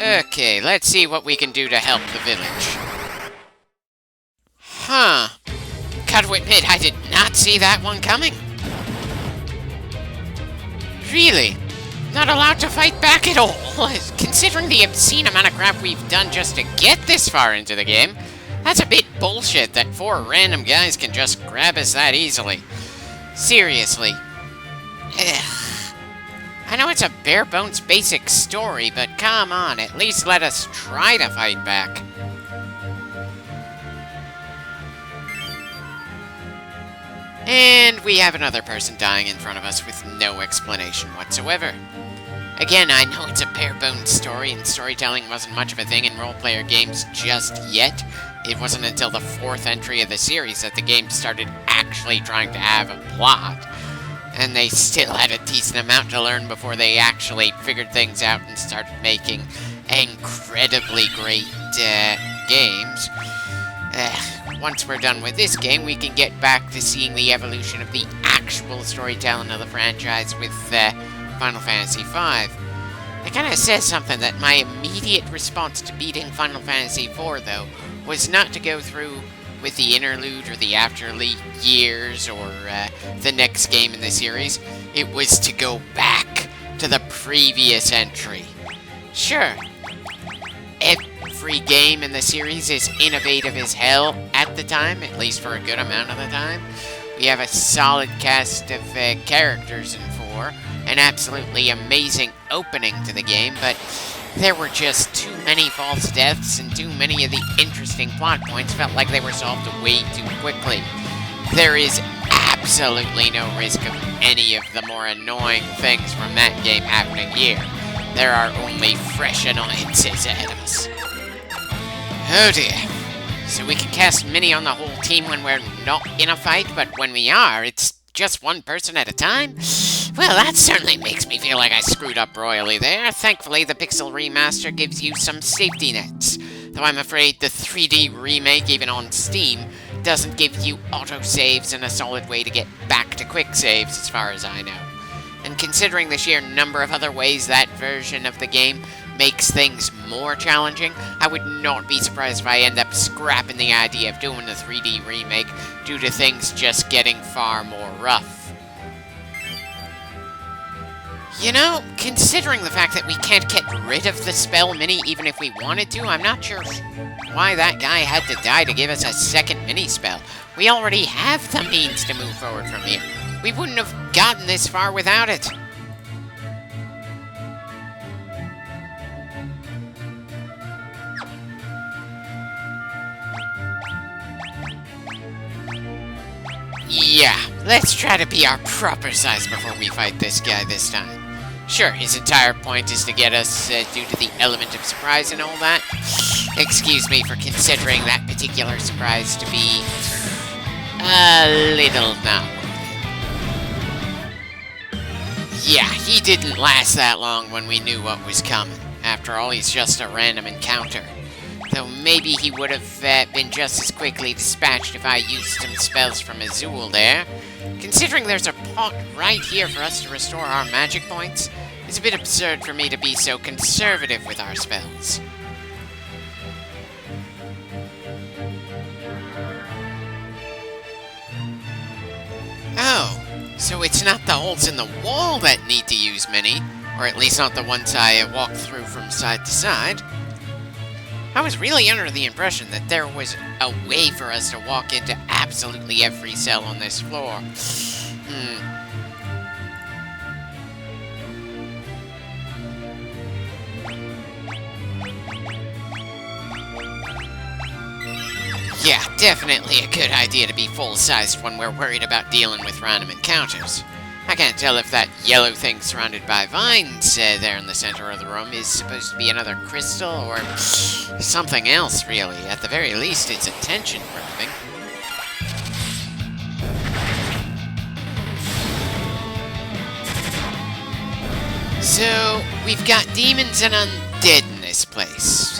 Okay, let's see what we can do to help the village. Huh. Gotta admit, I did not see that one coming. Really? Not allowed to fight back at all? Considering the obscene amount of crap we've done just to get this far into the game, that's a bit bullshit that 4 random guys can just grab us that easily. Seriously. Ugh. I know it's a bare-bones basic story, but come on, at least let us try to fight back. And we have another person dying in front of us with no explanation whatsoever. Again, I know it's a bare-bones story, and storytelling wasn't much of a thing in role-player games just yet. It wasn't until the 4th entry of the series that the game started actually trying to have a plot. And they still had a decent amount to learn before they actually figured things out and started making incredibly great games. Once we're done with this game, we can get back to seeing the evolution of the actual storytelling of the franchise with Final Fantasy V. It kind of says something that my immediate response to beating Final Fantasy IV, though, was not to go through with the interlude or the afterlife years or the next game in the series. It was to go back to the previous entry. Sure, every game in the series is innovative as hell at the time, at least for a good amount of the time. We have a solid cast of characters in 4, an absolutely amazing opening to the game, but there were just too many false deaths and too many of the interesting plot points felt like they were solved way too quickly. There is absolutely no risk of any of the more annoying things from that game happening here. There are only fresh annoyances ahead of us. Oh dear. So we can cast Minnie on the whole team when we're not in a fight, but when we are, it's just one person at a time? Well, that certainly makes me feel like I screwed up royally there. Thankfully, the Pixel Remaster gives you some safety nets. Though I'm afraid the 3D remake, even on Steam, doesn't give you autosaves and a solid way to get back to quick saves, as far as I know. And considering the sheer number of other ways that version of the game makes things more challenging, I would not be surprised if I end up scrapping the idea of doing the 3D remake due to things just getting far more rough. You know, considering the fact that we can't get rid of the spell Minnie even if we wanted to, I'm not sure why that guy had to die to give us a second Minnie spell. We already have the means to move forward from here. We wouldn't have gotten this far without it. Yeah, let's try to be our proper size before we fight this guy this time. Sure, his entire point is to get us due to the element of surprise and all that. Excuse me for considering that particular surprise to be a little not worth it. Yeah, he didn't last that long when we knew what was coming. After all, he's just a random encounter. Though maybe he would have been just as quickly dispatched if I used some spells from Azul there. Considering there's a pot right here for us to restore our magic points, it's a bit absurd for me to be so conservative with our spells. Oh, so it's not the holes in the wall that need to use Minnie, or at least not the ones I walk through from side to side. I was really under the impression that there was a way for us to walk into absolutely every cell on this floor. Yeah, definitely a good idea to be full-sized when we're worried about dealing with random encounters. I can't tell if that yellow thing surrounded by vines there in the center of the room is supposed to be another crystal or something else, really. At the very least, it's attention-grabbing. So, we've got demons and undead in this place.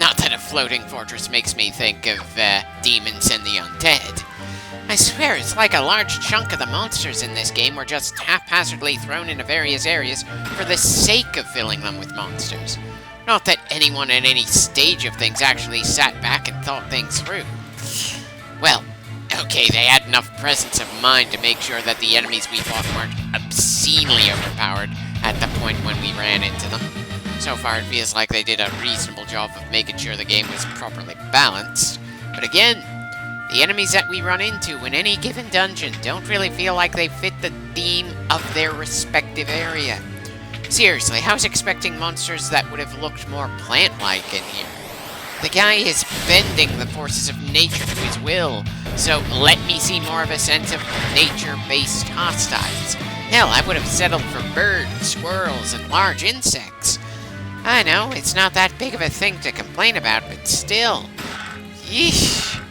Not that a floating fortress makes me think of demons and the undead. I I swear, it's like a large chunk of the monsters in this game were just haphazardly thrown into various areas for the sake of filling them with monsters. Not that anyone at any stage of things actually sat back and thought things through. Well, okay, they had enough presence of mind to make sure that the enemies we fought weren't obscenely overpowered at the point when we ran into them. So far, it feels like they did a reasonable job of making sure the game was properly balanced. But again, the enemies that we run into in any given dungeon don't really feel like they fit the theme of their respective area. Seriously, I was expecting monsters that would have looked more plant-like in here. The guy is bending the forces of nature to his will, so let me see more of a sense of nature-based hostiles. Hell, I would have settled for birds, squirrels, and large insects. I know, it's not that big of a thing to complain about, but still. Yeesh.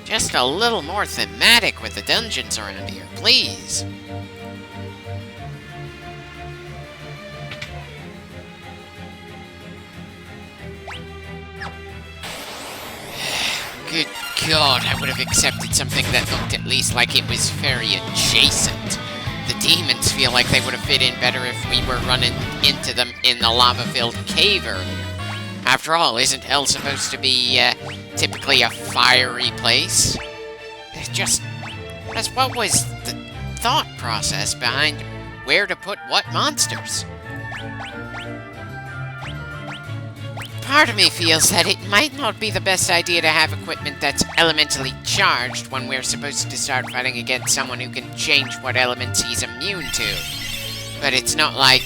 Just a little more thematic with the dungeons around here, please. Good God, I would have accepted something that looked at least like it was very adjacent. The demons feel like they would have fit in better if we were running into them in the lava-filled cave earlier. After all, isn't hell supposed to be, typically a fiery place? What was the thought process behind where to put what monsters? Part of me feels that it might not be the best idea to have equipment that's elementally charged when we're supposed to start fighting against someone who can change what elements he's immune to. But it's not like,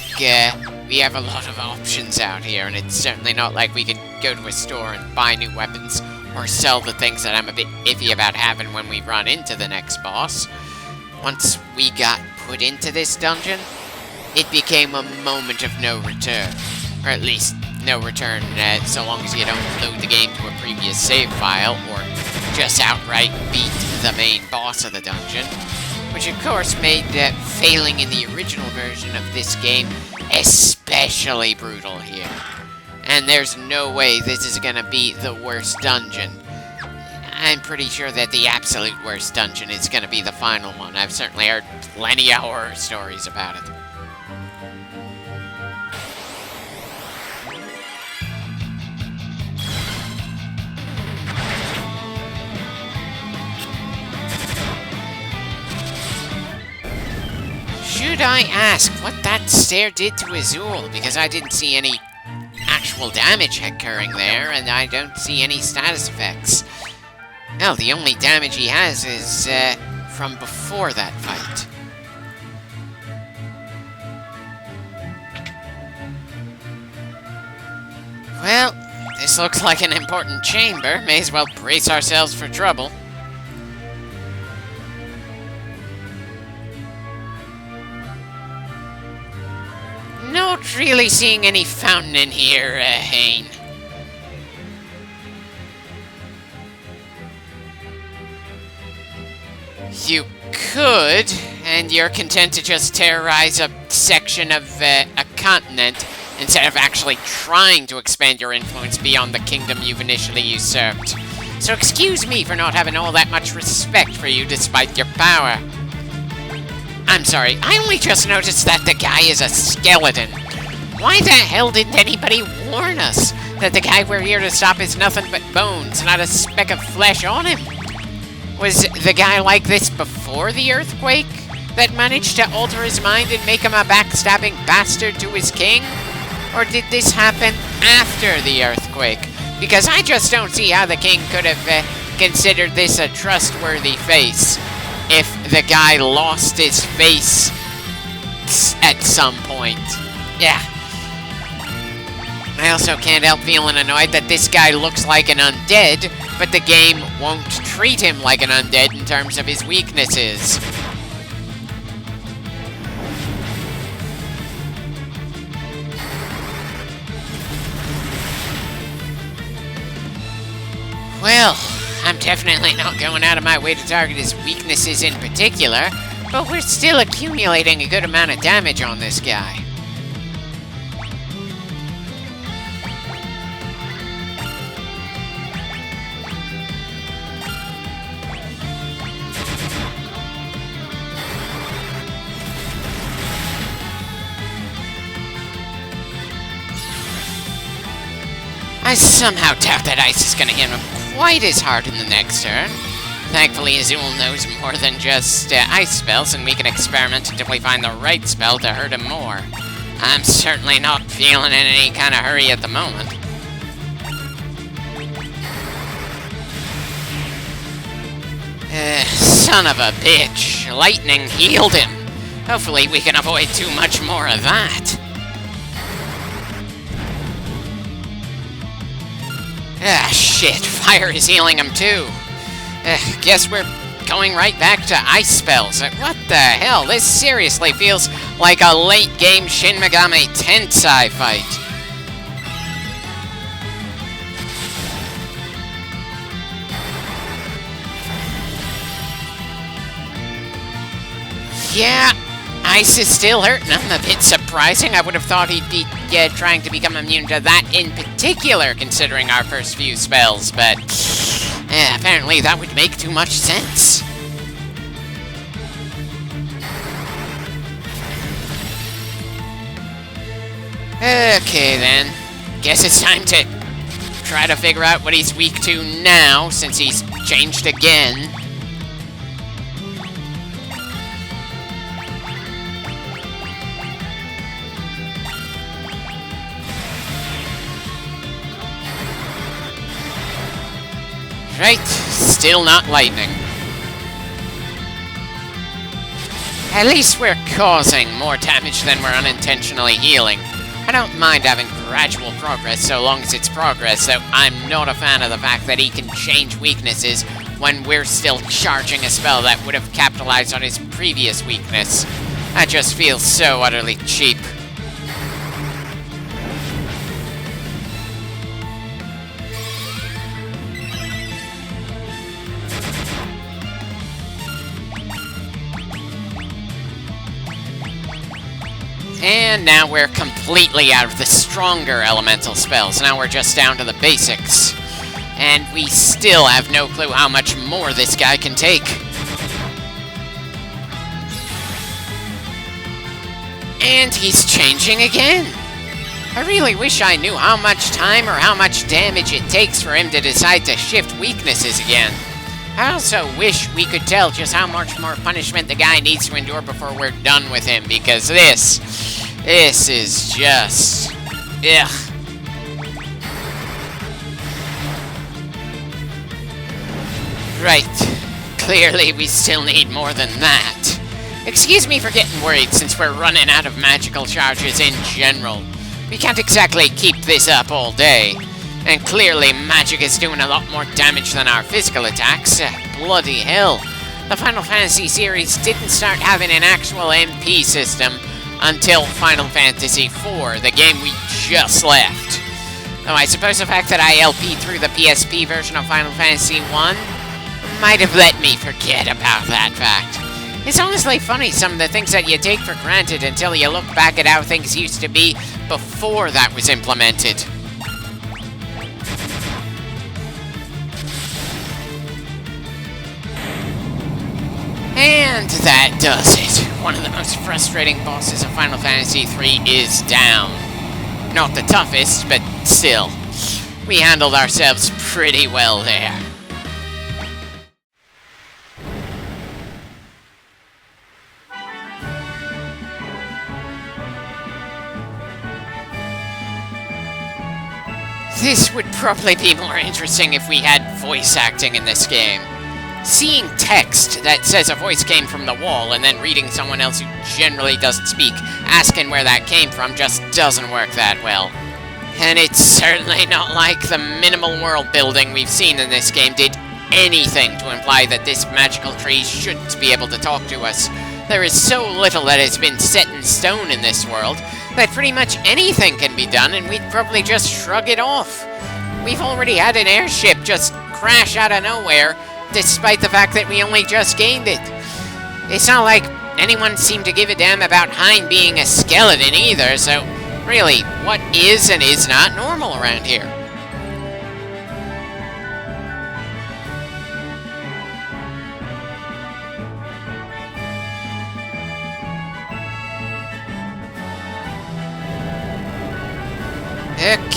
we have a lot of options out here, and it's certainly not like we can go to a store and buy new weapons or sell the things that I'm a bit iffy about having when we run into the next boss. Once we got put into this dungeon, it became a moment of no return. Or at least, no return so long as you don't load the game to a previous save file or just outright beat the main boss of the dungeon. Which of course made failing in the original version of this game especially brutal here. And there's no way this is gonna be the worst dungeon. I'm pretty sure that the absolute worst dungeon is gonna be the final one. I've certainly heard plenty of horror stories about it. Should I ask what that stair did to Azul? Because I didn't see any actual damage occurring there, and I don't see any status effects. Hell, the only damage he has is from before that fight. Well, this looks like an important chamber. May as well brace ourselves for trouble. Not really seeing any fountain in here, Hane. You could, and you're content to just terrorize a section of a continent instead of actually trying to expand your influence beyond the kingdom you've initially usurped. So excuse me for not having all that much respect for you despite your power. I'm sorry, I only just noticed that the guy is a skeleton. Why the hell didn't anybody warn us that the guy we're here to stop is nothing but bones, not a speck of flesh on him? Was the guy like this before the earthquake that managed to alter his mind and make him a backstabbing bastard to his king? Or did this happen after the earthquake? Because I just don't see how the king could have considered this a trustworthy face if the guy lost his face at some point. Yeah. I also can't help feeling annoyed that this guy looks like an undead, but the game won't treat him like an undead in terms of his weaknesses. Well, I'm definitely not going out of my way to target his weaknesses in particular, but we're still accumulating a good amount of damage on this guy. I somehow doubt that ice is going to hit him quite as hard in the next turn. Thankfully, Azul knows more than just ice spells, and we can experiment until we find the right spell to hurt him more. I'm certainly not feeling in any kind of hurry at the moment. Son of a bitch. Lightning healed him. Hopefully we can avoid too much more of that. Ah, shit. Fire is healing him too. Guess we're going right back to ice spells. What the hell? This seriously feels like a late-game Shin Megami Tensei fight. Yeah, ice is still hurting him. A bit surprising. I would have thought he'd be trying to become immune to that in particular, considering our first few spells, but apparently that would make too much sense. Okay then, guess it's time to try to figure out what he's weak to now, since he's changed again. Right, still not lightning. At least we're causing more damage than we're unintentionally healing. I don't mind having gradual progress so long as it's progress, though I'm not a fan of the fact that he can change weaknesses when we're still charging a spell that would have capitalized on his previous weakness. That just feels so utterly cheap. And now we're completely out of the stronger elemental spells. Now we're just down to the basics. And we still have no clue how much more this guy can take. And he's changing again. I really wish I knew how much time or how much damage it takes for him to decide to shift weaknesses again. I also wish we could tell just how much more punishment the guy needs to endure before we're done with him, because this is just... ugh. Right. Clearly we still need more than that. Excuse me for getting worried since we're running out of magical charges in general. We can't exactly keep this up all day. And clearly, magic is doing a lot more damage than our physical attacks. Bloody hell. The Final Fantasy series didn't start having an actual MP system until Final Fantasy IV, the game we just left. Though I suppose the fact that I LP'd through the PSP version of Final Fantasy I might have let me forget about that fact. It's honestly funny, some of the things that you take for granted until you look back at how things used to be before that was implemented. And that does it. One of the most frustrating bosses of Final Fantasy III is down. Not the toughest, but still. We handled ourselves pretty well there. This would probably be more interesting if we had voice acting in this game. Seeing text that says a voice came from the wall and then reading someone else who generally doesn't speak, asking where that came from, just doesn't work that well. And it's certainly not like the minimal world building we've seen in this game did anything to imply that this magical tree shouldn't be able to talk to us. There is so little that has been set in stone in this world that pretty much anything can be done and we'd probably just shrug it off. We've already had an airship just crash out of nowhere, despite the fact that we only just gained it. It's not like anyone seemed to give a damn about Hein being a skeleton either, so really, what is and is not normal around here?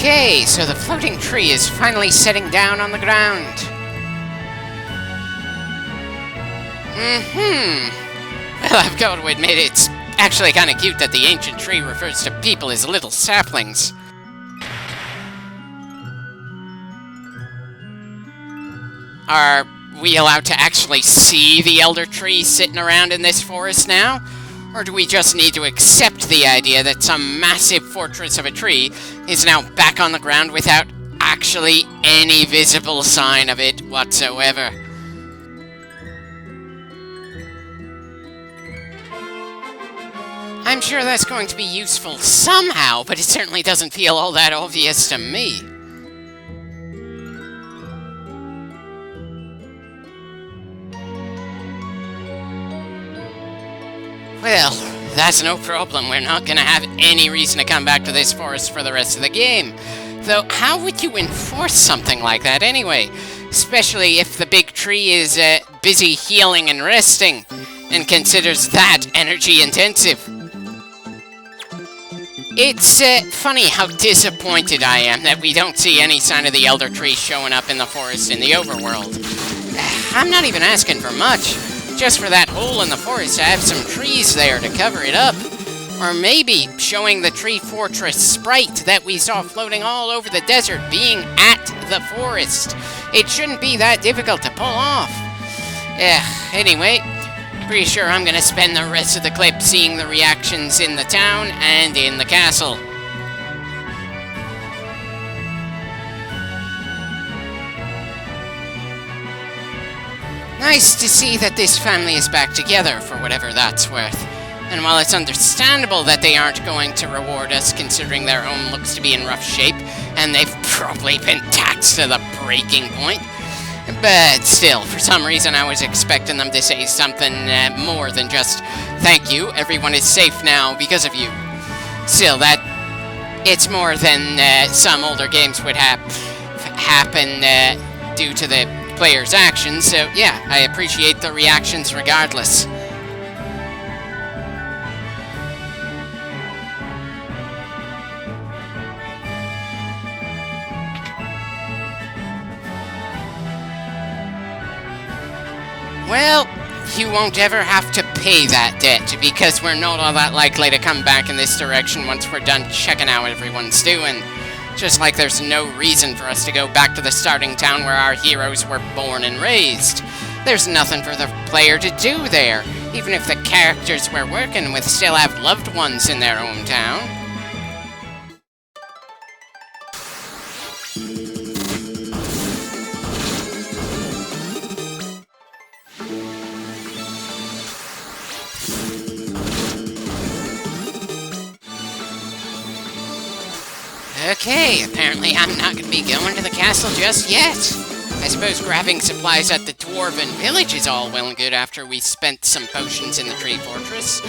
Okay, so the floating tree is finally setting down on the ground. Well, I've got to admit, it's actually kind of cute that the ancient tree refers to people as little saplings. Are we allowed to actually see the elder tree sitting around in this forest now? Or do we just need to accept the idea that some massive fortress of a tree is now back on the ground without actually any visible sign of it whatsoever? I'm sure that's going to be useful somehow, but it certainly doesn't feel all that obvious to me. Well, that's no problem. We're not going to have any reason to come back to this forest for the rest of the game. Though, how would you enforce something like that anyway? Especially if the big tree is busy healing and resting, and considers that energy intensive. It's funny how disappointed I am that we don't see any sign of the Elder Tree showing up in the forest in the overworld. I'm not even asking for much. Just for that hole in the forest to have some trees there to cover it up. Or maybe showing the tree fortress sprite that we saw floating all over the desert being at the forest. It shouldn't be that difficult to pull off. Anyway, pretty sure I'm gonna spend the rest of the clip seeing the reactions in the town and in the castle. Nice to see that this family is back together, for whatever that's worth. And while it's understandable that they aren't going to reward us considering their home looks to be in rough shape, and they've probably been taxed to the breaking point, but still, for some reason I was expecting them to say something more than just, "Thank you, everyone is safe now because of you." Still, it's more than some older games would happen due to the player's actions, so yeah, I appreciate the reactions regardless. Well, you won't ever have to pay that debt, because we're not all that likely to come back in this direction once we're done checking out what everyone's doing. Just like there's no reason for us to go back to the starting town where our heroes were born and raised. There's nothing for the player to do there, even if the characters we're working with still have loved ones in their hometown. Okay, apparently I'm not going to be going to the castle just yet. I suppose grabbing supplies at the Dwarven village is all well and good after we spent some potions in the tree fortress.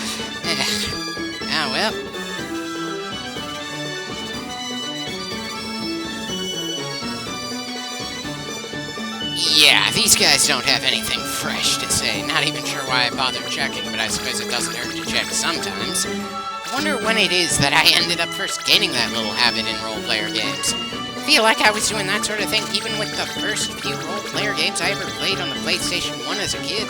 Well. Yeah, these guys don't have anything fresh to say. Not even sure why I bothered checking, but I suppose it doesn't hurt to check sometimes. Wonder when it is that I ended up first gaining that little habit in role-player games. Feel like I was doing that sort of thing even with the first few role-player games I ever played on the PlayStation 1 as a kid.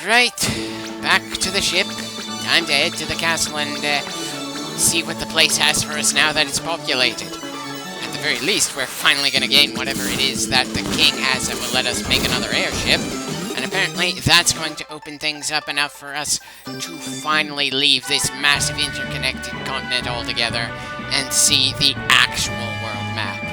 Right, back to the ship. Time to head to the castle and see what the place has for us now that it's populated. At the very least, we're finally going to gain whatever it is that the king has that will let us make another airship. And apparently that's going to open things up enough for us to finally leave this massive interconnected continent altogether and see the actual world map.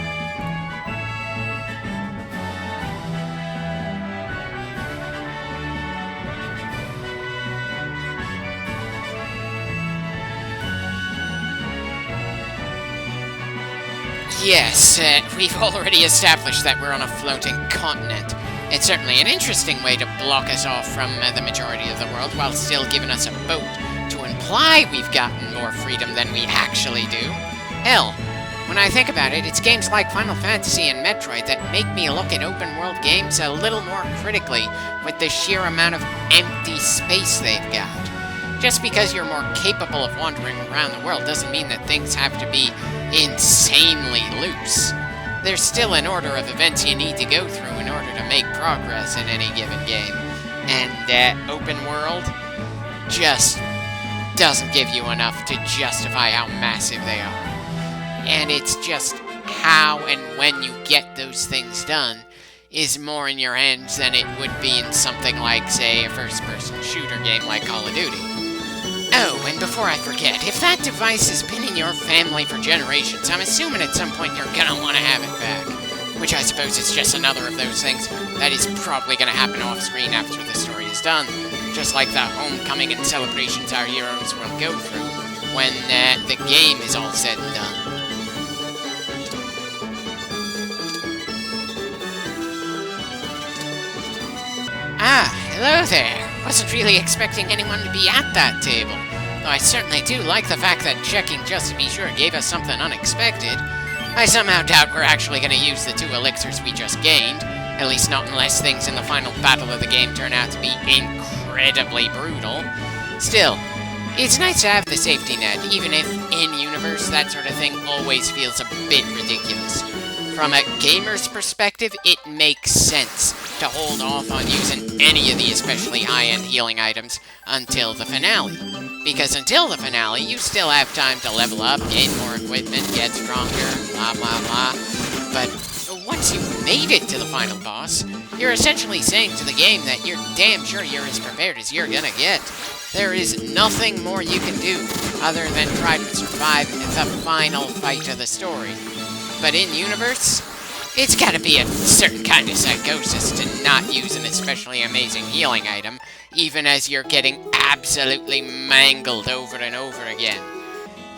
Yes, we've already established that we're on a floating continent. It's certainly an interesting way to block us off from the majority of the world while still giving us a boat to imply we've gotten more freedom than we actually do. Hell, when I think about it, it's games like Final Fantasy and Metroid that make me look at open-world games a little more critically with the sheer amount of empty space they've got. Just because you're more capable of wandering around the world doesn't mean that things have to be insanely loose. There's still an order of events you need to go through in order to make progress in any given game. And open world just doesn't give you enough to justify how massive they are. And it's just how and when you get those things done is more in your hands than it would be in something like, say, a first-person shooter game like Call of Duty. Oh, and before I forget, if that device has been in your family for generations, I'm assuming at some point you're gonna want to have it back. Which I suppose is just another of those things that is probably gonna happen off-screen after the story is done, just like the homecoming and celebrations our heroes will go through when the game is all said and done. Ah, hello there. Wasn't really expecting anyone to be at that table. Though I certainly do like the fact that checking just to be sure gave us something unexpected. I somehow doubt we're actually going to use the 2 elixirs we just gained. At least not unless things in the final battle of the game turn out to be incredibly brutal. Still, it's nice to have the safety net, even if in-universe that sort of thing always feels a bit ridiculous. From a gamer's perspective, it makes sense to hold off on using any of the especially high-end healing items until the finale. Because until the finale, you still have time to level up, gain more equipment, get stronger, blah blah blah. But once you've made it to the final boss, you're essentially saying to the game that you're damn sure you're as prepared as you're gonna get. There is nothing more you can do other than try to survive the final fight of the story. But in-universe, it's gotta be a certain kind of psychosis to not use an especially amazing healing item, even as you're getting absolutely mangled over and over again.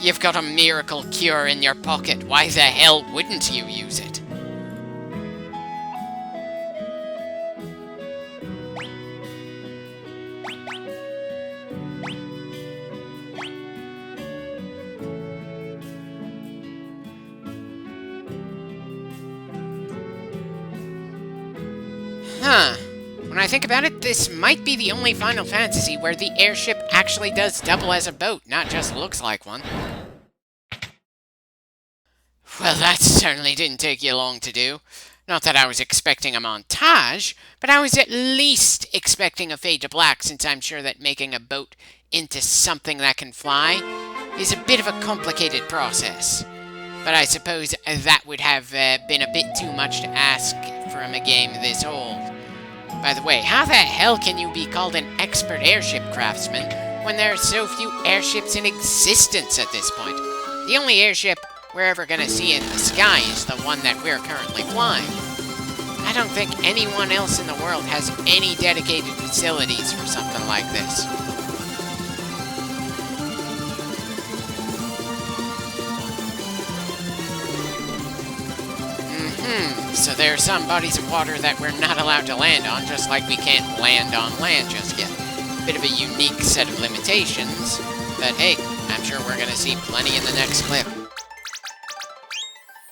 You've got a miracle cure in your pocket, why the hell wouldn't you use it? Huh. When I think about it, this might be the only Final Fantasy where the airship actually does double as a boat, not just looks like one. Well, that certainly didn't take you long to do. Not that I was expecting a montage, but I was at least expecting a fade to black, since I'm sure that making a boat into something that can fly is a bit of a complicated process. But I suppose that would have been a bit too much to ask from a game this old. By the way, how the hell can you be called an expert airship craftsman when there are so few airships in existence at this point? The only airship we're ever gonna see in the sky is the one that we're currently flying. I don't think anyone else in the world has any dedicated facilities for something like this. So there are some bodies of water that we're not allowed to land on, just like we can't land on land just yet. Bit of a unique set of limitations, but hey, I'm sure we're gonna see plenty in the next clip.